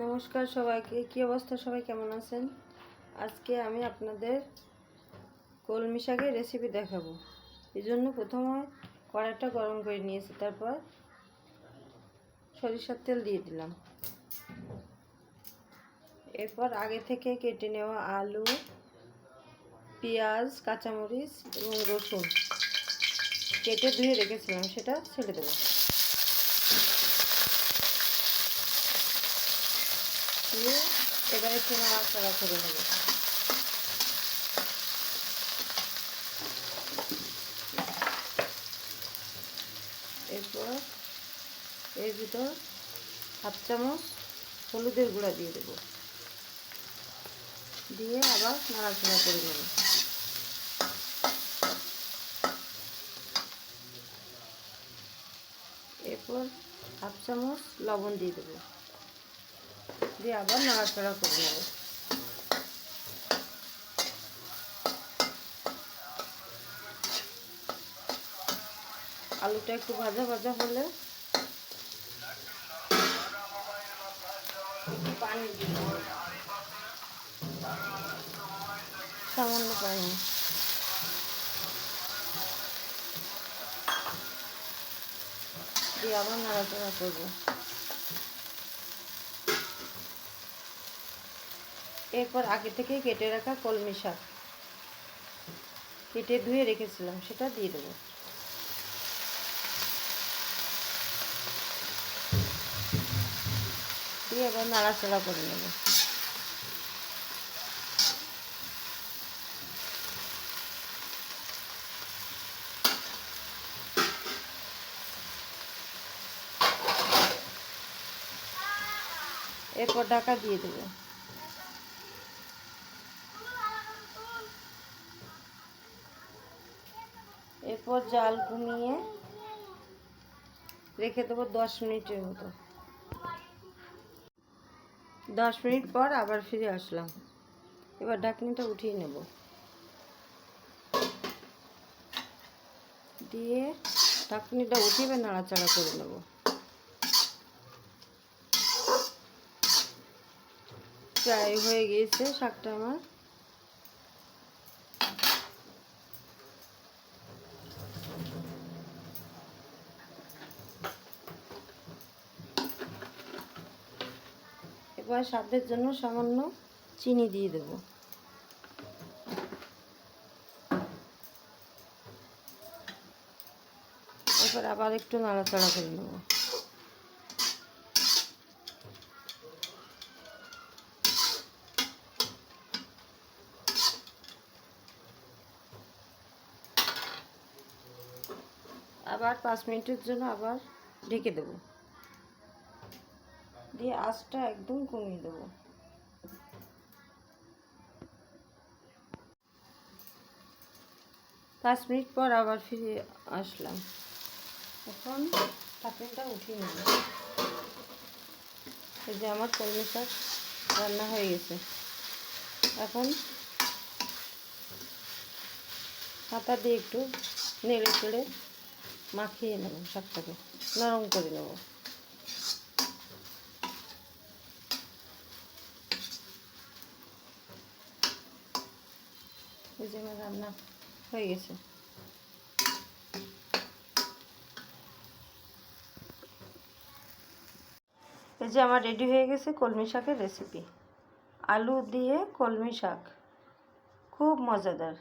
নমস্কার সবাইকে, কি অবস্থা? সবাই কেমন আছেন? আজকে আমি আপনাদের কলমি শাকের রেসিপি দেখাবো। এই জন্য প্রথমে কড়াইটা গরম করে নিয়েছি, তারপর সরিষার তেল দিয়ে দিলাম। এরপর আগে থেকে কেটে নেওয়া আলু, পেঁয়াজ, কাঁচামরিচ এবং রসুন কেটে ধুয়ে রেখেছিলাম, সেটা ছেড়ে দেবো। দিয়ে এবারে একটু নাড়াচাড়া করে নেব। এরপর এর ভিতর হাফ চামচ হলুদের গুঁড়া দিয়ে দেব, দিয়ে আবার নাড়াচাড়া করে নেব। এরপর হাফ চামচ লবণ দিয়ে দেব, দিয়ে আবার নাড়াচাড়া করে নেব। আলুটা একটু ভাজা ভাজা হলে পানি দিয়ে দেব, সামান্য পানি। দিয়ে আবার নাড়াচাড়া করব। এরপর আগে থেকে কেটে রাখা কলমি শাক কেটে ধুয়ে রেখেছিলাম, সেটা দিয়ে দেবো। দিয়ে আবার নাড়াচাড়া করে নেব। এরপর ঢাকা দিয়ে দেব। এরপর জাল কমিয়ে রেখে দেবো 10 মিনিটের মতো। 10 মিনিট পর আবার ফিরে আসলাম। এবার ঢাকনিটা উঠিয়ে নেব, দিয়ে ঢাকনিটা উঠিয়ে নাড়াচাড়া করে নেব। প্রায় হয়ে গিয়েছে শাকটা আমার। এবার স্বাদের জন্য সামান্য চিনি দিয়ে দেব। এবার আবার একটু নাড়াচাড়া করে নেব। আবার 5 মিনিটের জন্য আবার ঢেকে দেব, দিয়ে আঁচটা একদম কমিয়ে দেব। পাঁচ মিনিট পর আবার ফিরে আসলাম। এখন ঢাকনিটা উঠিয়ে নেব। এই যে আমার কলমি শাক রান্না হয়ে গেছে। এখন হাতা দিয়ে একটু নেড়ে চেড়ে মাখিয়ে নেব, শাকটাকে নরম করে নেব। এই যে আমার রান্না হয়ে গেছে। এই যে আমার রেডি হয়ে গেছে কলমি শাকের রেসিপি। আলু দিয়ে কলমি শাক, খুব মজাদার।